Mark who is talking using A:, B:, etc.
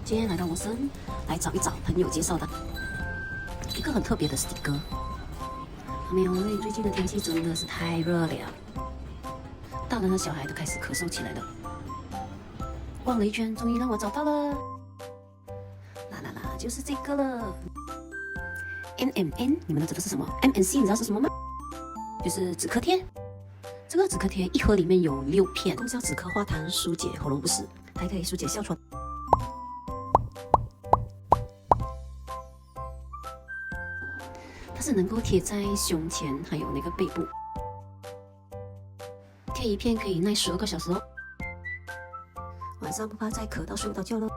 A: 今天来到摩森，来找一找朋友介绍的一个很特别的 sticker。没有，因为最近的天气真的是太热了，大人和小孩都开始咳嗽起来了。逛了一圈，终于让我找到了，就是这个了。MMN， 你们都知道是什么 ？MNC， 你知道是什么吗？就是止咳贴。这个止咳贴一盒里面有6片，功效止咳化痰，疏解喉咙不适，还可以疏解哮喘。它是能够贴在胸前，还有那个背部，贴一片可以耐12个小时哦。晚上不怕再咳到睡不着觉喽。